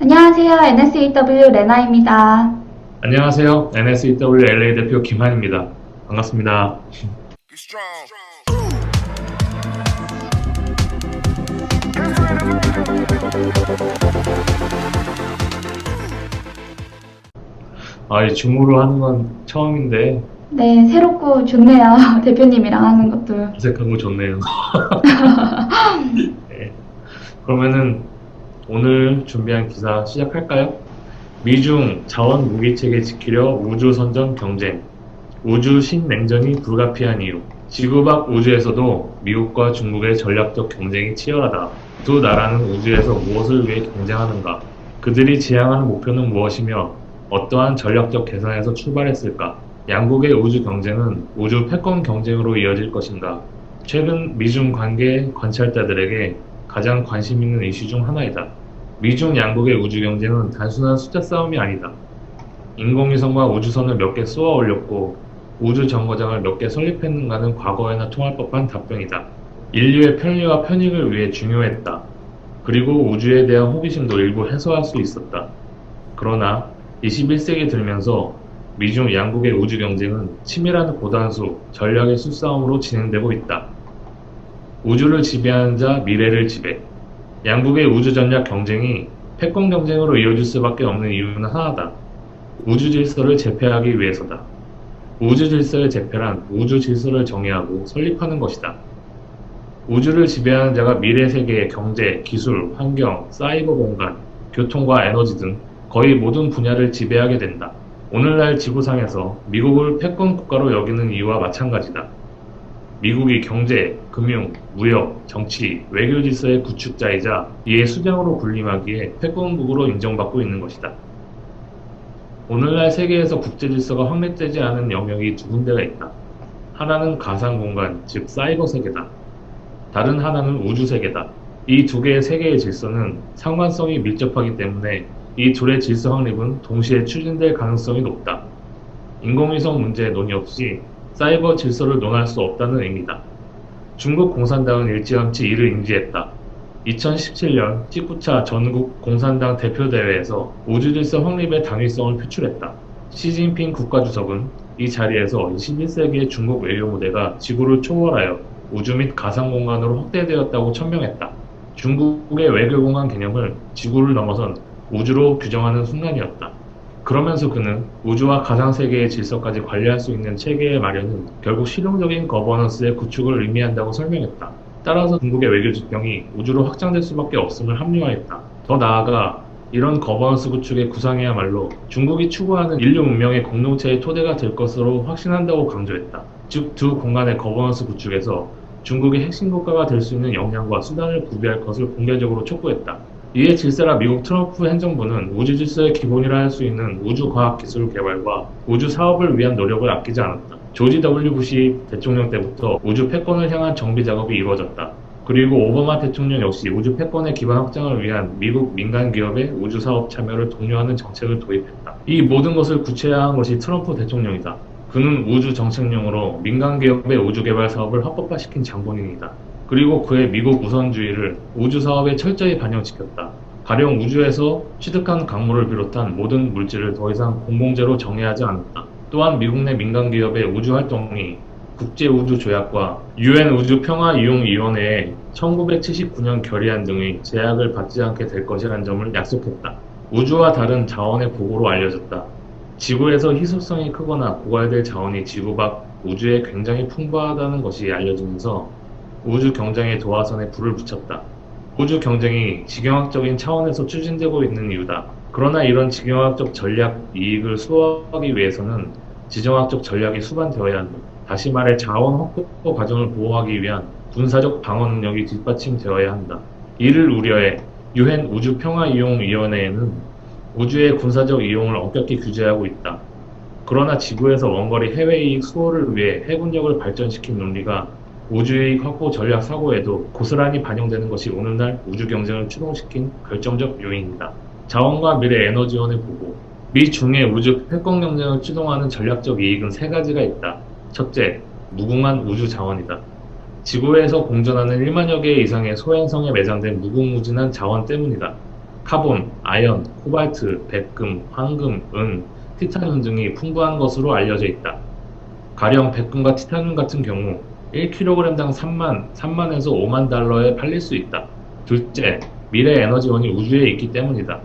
안녕하세요. NSAW 레나입니다. 안녕하세요. NSEW LA 대표 김한입니다. 반갑습니다. 이 줌으로 하는 건 처음인데 네, 새롭고 좋네요. 대표님이랑 하는 것도. 어색하고 좋네요. 네. 그러면은 오늘 준비한 기사 시작할까요? 미중 자원 무기 체계 지키려 우주 선전 경쟁. 우주 신냉전이 불가피한 이유. 지구 밖 우주에서도 미국과 중국의 전략적 경쟁이 치열하다. 두 나라는 우주에서 무엇을 위해 경쟁하는가? 그들이 지향하는 목표는 무엇이며 어떠한 전략적 계산에서 출발했을까? 양국의 우주 경쟁은 우주 패권 경쟁으로 이어질 것인가? 최근 미중 관계 관찰자들에게 가장 관심 있는 이슈 중 하나이다. 미중 양국의 우주 경쟁은 단순한 숫자 싸움이 아니다. 인공위성과 우주선을 몇 개 쏘아 올렸고 우주 정거장을 몇 개 설립했는가는 과거에나 통할 법한 답변이다. 인류의 편리와 편익을 위해 중요했다. 그리고 우주에 대한 호기심도 일부 해소할 수 있었다. 그러나 21세기 들면서 미중 양국의 우주 경쟁은 치밀한 고단수, 전략의 수싸움으로 진행되고 있다. 우주를 지배하는 자, 미래를 지배. 양국의 우주 전략 경쟁이 패권 경쟁으로 이어질 수밖에 없는 이유는 하나다. 우주 질서를 제패하기 위해서다. 우주 질서의 제패란 우주 질서를 정의하고 설립하는 것이다. 우주를 지배하는 자가 미래 세계의 경제, 기술, 환경, 사이버 공간, 교통과 에너지 등 거의 모든 분야를 지배하게 된다. 오늘날 지구상에서 미국을 패권 국가로 여기는 이유와 마찬가지다. 미국이 경제, 금융, 무역, 정치, 외교 질서의 구축자이자 이에 수장으로 군림하기에 패권국으로 인정받고 있는 것이다. 오늘날 세계에서 국제 질서가 확립되지 않은 영역이 두 군데가 있다. 하나는 가상 공간, 즉 사이버 세계다. 다른 하나는 우주 세계다. 이 두 개의 세계의 질서는 상관성이 밀접하기 때문에 이 둘의 질서 확립은 동시에 추진될 가능성이 높다. 인공위성 문제의 논의 없이 사이버 질서를 논할 수 없다는 의미다. 중국 공산당은 일찌감치 이를 인지했다. 2017년 19차 전국 공산당 대표대회에서 우주질서 확립의 당위성을 표출했다. 시진핑 국가주석은 이 자리에서 21세기의 중국 외교 무대가 지구를 초월하여 우주 및 가상공간으로 확대되었다고 천명했다. 중국의 외교공간 개념을 지구를 넘어선 우주로 규정하는 순간이었다. 그러면서 그는 우주와 가상세계의 질서까지 관리할 수 있는 체계의 마련은 결국 실용적인 거버넌스의 구축을 의미한다고 설명했다. 따라서 중국의 외교 지평이 우주로 확장될 수밖에 없음을 합리화했다. 더 나아가 이런 거버넌스 구축의 구상이야말로 중국이 추구하는 인류 문명의 공동체의 토대가 될 것으로 확신한다고 강조했다. 즉, 두 공간의 거버넌스 구축에서 중국이 핵심 국가가 될 수 있는 역량과 수단을 구비할 것을 공개적으로 촉구했다. 이에 질세라 미국 트럼프 행정부는 우주 질서의 기본이라 할 수 있는 우주 과학 기술 개발과 우주 사업을 위한 노력을 아끼지 않았다. 조지 W 부시 대통령 때부터 우주 패권을 향한 정비 작업이 이루어졌다. 그리고 오바마 대통령 역시 우주 패권의 기반 확장을 위한 미국 민간 기업의 우주 사업 참여를 독려하는 정책을 도입했다. 이 모든 것을 구체화한 것이 트럼프 대통령이다. 그는 우주 정책용으로 민간 기업의 우주 개발 사업을 합법화시킨 장본인이다. 그리고 그의 미국 우선주의를 우주 사업에 철저히 반영시켰다. 가령 우주에서 취득한 광물을 비롯한 모든 물질을 더 이상 공공재로 정의하지 않았다. 또한 미국 내 민간 기업의 우주 활동이 국제우주조약과 UN 우주평화이용위원회의 1979년 결의안 등의 제약을 받지 않게 될 것이라는 점을 약속했다. 우주와 다른 자원의 고고로 알려졌다. 지구에서 희소성이 크거나 고갈될 자원이 지구 밖 우주에 굉장히 풍부하다는 것이 알려지면서 우주 경쟁의 도화선에 불을 붙였다. 우주 경쟁이 지경학적인 차원에서 추진되고 있는 이유다. 그러나 이런 지경학적 전략 이익을 수호하기 위해서는 지정학적 전략이 수반되어야 한다. 다시 말해 자원 확보 과정을 보호하기 위한 군사적 방어 능력이 뒷받침되어야 한다. 이를 우려해 유엔 우주평화이용위원회에는 우주의 군사적 이용을 엄격히 규제하고 있다. 그러나 지구에서 원거리 해외이익 수호를 위해 해군력을 발전시킨 논리가 우주이익 확보 전략 사고에도 고스란히 반영되는 것이 오늘날 우주 경쟁을 추동시킨 결정적 요인이다. 자원과 미래 에너지원의 보고. 미중의 우주 패권 경쟁을 추동하는 전략적 이익은 세 가지가 있다. 첫째, 무궁한 우주 자원이다. 지구에서 공존하는 1만여 개 이상의 소행성에 매장된 무궁무진한 자원 때문이다. 카본, 아연, 코발트, 백금, 황금, 은, 티타늄 등이 풍부한 것으로 알려져 있다. 가령 백금과 티타늄 같은 경우 1kg당 3만에서 5만 달러에 팔릴 수 있다. 둘째, 미래 에너지원이 우주에 있기 때문이다.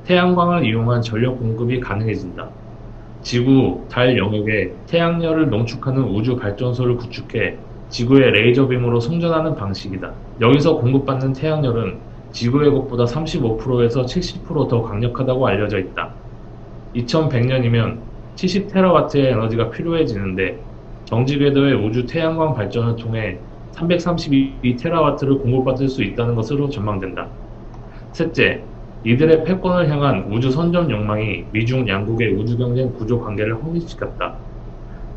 태양광을 이용한 전력 공급이 가능해진다. 지구, 달 영역에 태양열을 농축하는 우주 발전소를 구축해 지구의 레이저빔으로 송전하는 방식이다. 여기서 공급받는 태양열은 지구의 것보다 35%에서 70%더 강력하다고 알려져 있다. 2100년이면 70테라와트의 에너지가 필요해지는데 정지 궤도의 우주 태양광 발전을 통해 332테라와트를 공급받을 수 있다는 것으로 전망된다. 셋째, 이들의 패권을 향한 우주 선점 욕망이 미중 양국의 우주 경쟁 구조 관계를 확립시켰다.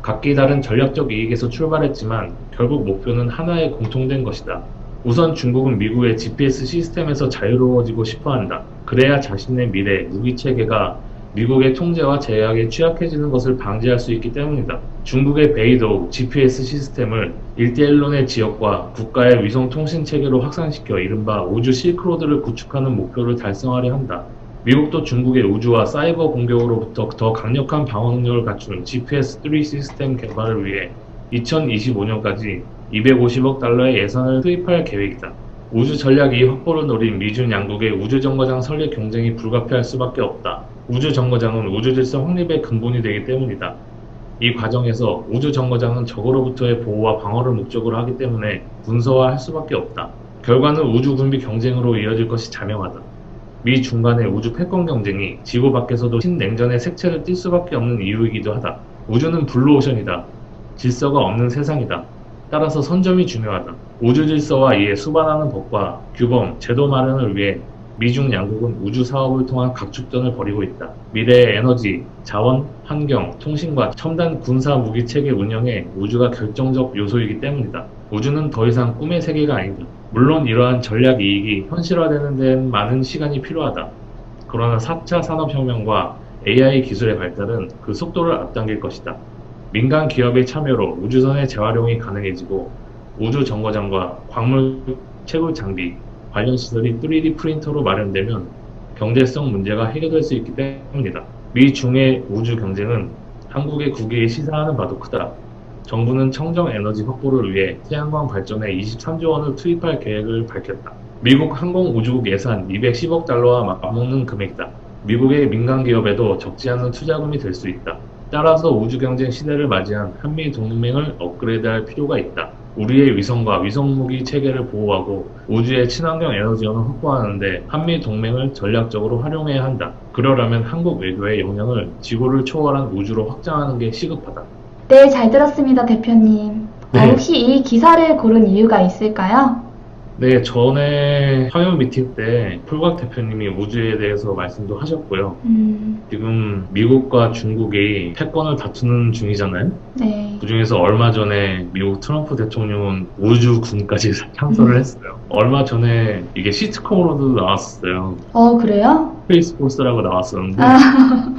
각기 다른 전략적 이익에서 출발했지만 결국 목표는 하나의 공통된 것이다. 우선 중국은 미국의 GPS 시스템에서 자유로워지고 싶어한다. 그래야 자신의 미래 무기 체계가 미국의 통제와 제약에 취약해지는 것을 방지할 수 있기 때문이다. 중국의 베이도 GPS 시스템을 일대일론의 지역과 국가의 위성 통신 체계로 확산시켜 이른바 우주 실크로드를 구축하는 목표를 달성하려 한다. 미국도 중국의 우주와 사이버 공격으로부터 더 강력한 방어 능력을 갖춘 GPS-3 시스템 개발을 위해 2025년까지 250억 달러의 예산을 투입할 계획이다. 우주 전략 이익 확보를 노린 미중 양국의 우주정거장 설립 경쟁이 불가피할 수밖에 없다. 우주정거장은 우주질서 확립의 근본이 되기 때문이다. 이 과정에서 우주정거장은 적으로부터의 보호와 방어를 목적으로 하기 때문에 문서화할 수밖에 없다. 결과는 우주군비 경쟁으로 이어질 것이 자명하다. 미 중간의 우주 패권 경쟁이 지구 밖에서도 신냉전의 색채를 띨 수밖에 없는 이유이기도 하다. 우주는 블루오션이다. 질서가 없는 세상이다. 따라서 선점이 중요하다. 우주 질서와 이에 수반하는 법과 규범, 제도 마련을 위해 미중 양국은 우주 사업을 통한 각축전을 벌이고 있다. 미래의 에너지, 자원, 환경, 통신과 첨단 군사 무기 체계 운영에 우주가 결정적 요소이기 때문이다. 우주는 더 이상 꿈의 세계가 아니다. 물론 이러한 전략 이익이 현실화되는 데는 많은 시간이 필요하다. 그러나 4차 산업혁명과 AI 기술의 발달은 그 속도를 앞당길 것이다. 민간 기업의 참여로 우주선의 재활용이 가능해지고 우주 정거장과 광물 채굴 장비, 관련 시설이 3D 프린터로 마련되면 경제성 문제가 해결될 수 있기 때문이다. 미 중의 우주 경쟁은 한국의 국익에 시사하는 바도 크다. 정부는 청정 에너지 확보를 위해 태양광 발전에 23조 원을 투입할 계획을 밝혔다. 미국 항공우주국 예산 210억 달러와 맞먹는 금액이다. 미국의 민간 기업에도 적지 않은 투자금이 될 수 있다. 따라서 우주 경쟁 시대를 맞이한 한미 동맹을 업그레이드할 필요가 있다. 우리의 위성과 위성무기 체계를 보호하고 우주의 친환경 에너지원을 확보하는데 한미 동맹을 전략적으로 활용해야 한다. 그러려면 한국 외교의 역량을 지구를 초월한 우주로 확장하는 게 시급하다. 네, 잘 들었습니다, 대표님. 네. 혹시 이 기사를 고른 이유가 있을까요? 네, 전에 화요 미팅 때 폴곽 대표님이 우주에 대해서 말씀도 하셨고요. 지금 미국과 중국이 패권을 다투는 중이잖아요. 네. 그중에서 얼마 전에 미국 트럼프 대통령은 우주군까지 창설을 했어요. 얼마 전에 이게 시트콤으로도 나왔었어요. 그래요? 스페이스 포스라고 나왔었는데 아,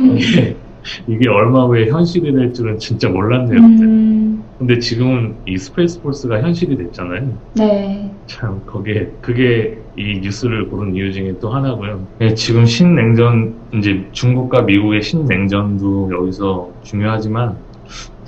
이게 얼마 후에 현실이 될 줄은 진짜 몰랐네요. 근데 지금은 이 스페이스 포스가 현실이 됐잖아요. 네. 참 그게 이 뉴스를 고른 이유 중에 또 하나고요. 네, 지금 신냉전, 이제 중국과 미국의 신냉전도 여기서 중요하지만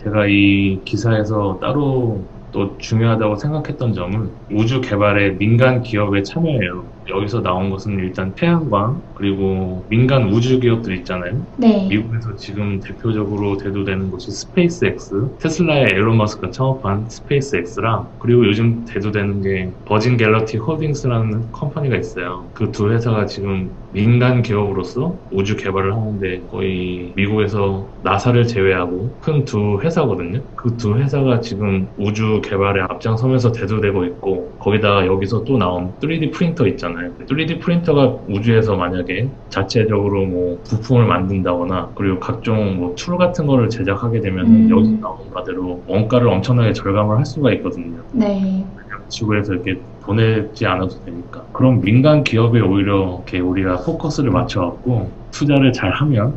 제가 이 기사에서 따로 또 중요하다고 생각했던 점은 우주 개발에 민간 기업의 참여예요. 여기서 나온 것은 일단 태양광, 그리고 민간 우주 기업들 있잖아요. 네. 미국에서 지금 대표적으로 대두되는 곳이 스페이스X, 테슬라의 에일론 머스크가 창업한 스페이스X랑, 그리고 요즘 대두되는 게 버진 갤럭시 홀딩스라는 컴퍼니가 있어요. 그 두 회사가 지금 민간 기업으로서 우주 개발을 하는데 거의 미국에서 나사를 제외하고 큰 두 회사거든요. 그 두 회사가 지금 우주 개발에 앞장서면서 대두되고 있고, 거기다가 여기서 또 나온 3D 프린터 있잖아요. 3D 프린터가 우주에서 만약에 자체적으로 뭐 부품을 만든다거나 그리고 각종 뭐 툴 같은 거를 제작하게 되면 여기서 나온 바대로 원가를 엄청나게 절감을 할 수가 있거든요. 네. 그냥 지구에서 이렇게 보내지 않아도 되니까. 그럼 민간 기업에 오히려 이렇게 우리가 포커스를 맞춰갖고 투자를 잘 하면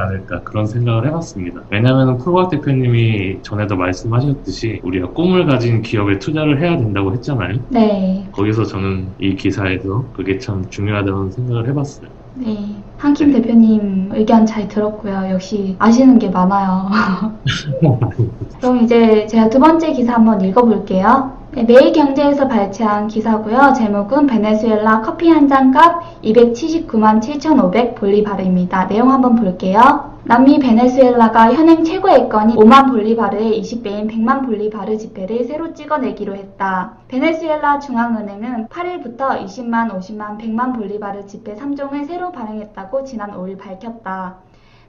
않을까 그런 생각을 해봤습니다. 왜냐하면 프로박 대표님이 전에도 말씀하셨듯이 우리가 꿈을 가진 기업에 투자를 해야 된다고 했잖아요. 네. 거기서 저는 이 기사에서 그게 참 중요하다는 생각을 해봤어요. 네. 한킴 네. 대표님 의견 잘 들었고요. 역시 아시는 게 많아요. 그럼 이제 제가 두 번째 기사 한번 읽어볼게요. 네, 매일경제에서 발췌한 기사고요. 제목은 베네수엘라 커피 한 잔 값 279만 7,500 볼리바르입니다. 내용 한번 볼게요. 남미 베네수엘라가 현행 최고액권인 5만 볼리바르의 20배인 100만 볼리바르 지폐를 새로 찍어내기로 했다. 베네수엘라 중앙은행은 8일부터 20만, 50만, 100만 볼리바르 지폐 3종을 새로 발행했다고 지난 5일 밝혔다.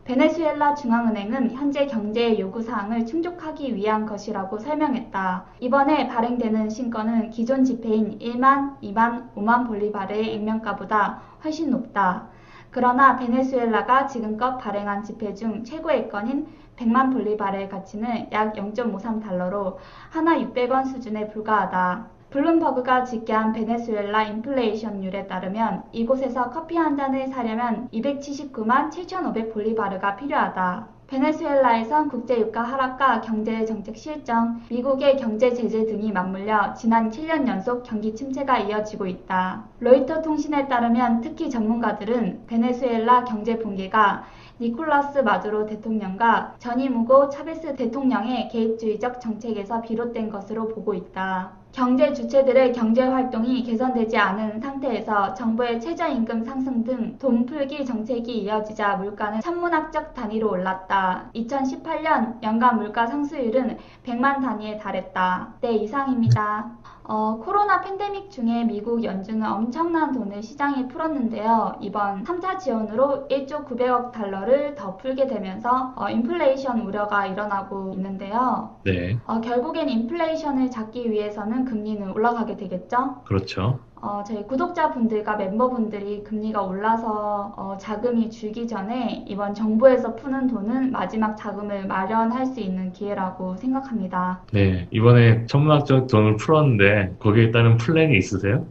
베네수엘라 중앙은행은 현재 경제의 요구사항을 충족하기 위한 것이라고 설명했다. 이번에 발행되는 신권은 기존 지폐인 1만, 2만, 5만 볼리바르의 액면가보다 훨씬 높다. 그러나 베네수엘라가 지금껏 발행한 지폐 중 최고액권인 100만 볼리바르의 가치는 약 0.53달러로 하나 600원 수준에 불과하다. 블룸버그가 집계한 베네수엘라 인플레이션율에 따르면 이곳에서 커피 한 잔을 사려면 279만 7,500 볼리바르가 필요하다. 베네수엘라에선 국제유가 하락과 경제 정책 실정, 미국의 경제 제재 등이 맞물려 지난 7년 연속 경기 침체가 이어지고 있다. 로이터 통신에 따르면 특히 전문가들은 베네수엘라 경제 붕괴가 니콜라스 마두로 대통령과 전임 후보 차베스 대통령의 계획주의적 정책에서 비롯된 것으로 보고 있다. 경제 주체들의 경제 활동이 개선되지 않은 상태에서 정부의 최저임금 상승 등 돈 풀기 정책이 이어지자 물가는 천문학적 단위로 올랐다. 2018년 연간 물가 상승률은 100만 단위에 달했다. 네, 이상입니다. 코로나 팬데믹 중에 미국 연준은 엄청난 돈을 시장에 풀었는데요. 이번 3차 지원으로 1조 900억 달러를 더 풀게 되면서 인플레이션 우려가 일어나고 있는데요. 네, 결국엔 인플레이션을 잡기 위해서는 금리는 올라가게 되겠죠? 그렇죠. 저희 구독자분들과 멤버분들이 금리가 올라서 자금이 줄기 전에 이번 정부에서 푸는 돈은 마지막 자금을 마련할 수 있는 기회라고 생각합니다. 네, 이번에 천문학적 돈을 풀었는데 거기에 따른 플랜이 있으세요?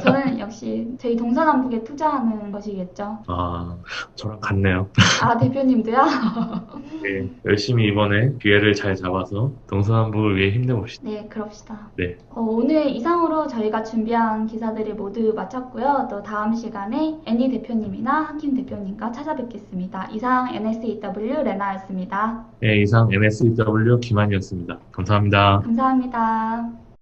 저는 역시 저희 동서남북에 투자하는 것이겠죠. 아, 저랑 같네요. 아, 대표님도요? 네, 열심히 이번에 기회를 잘 잡아서 동서남북을 위해 힘내봅시다. 네, 그럽시다. 네, 오늘 이상으로 저희가 준비한 기사들이 모두 마쳤고요. 또 다음 시간에 애니 대표님이나 한킴 대표님과 찾아뵙겠습니다. 이상 NSEW 레나였습니다. 네, 이상 NSW 김한이었습니다. 감사합니다. 감사합니다.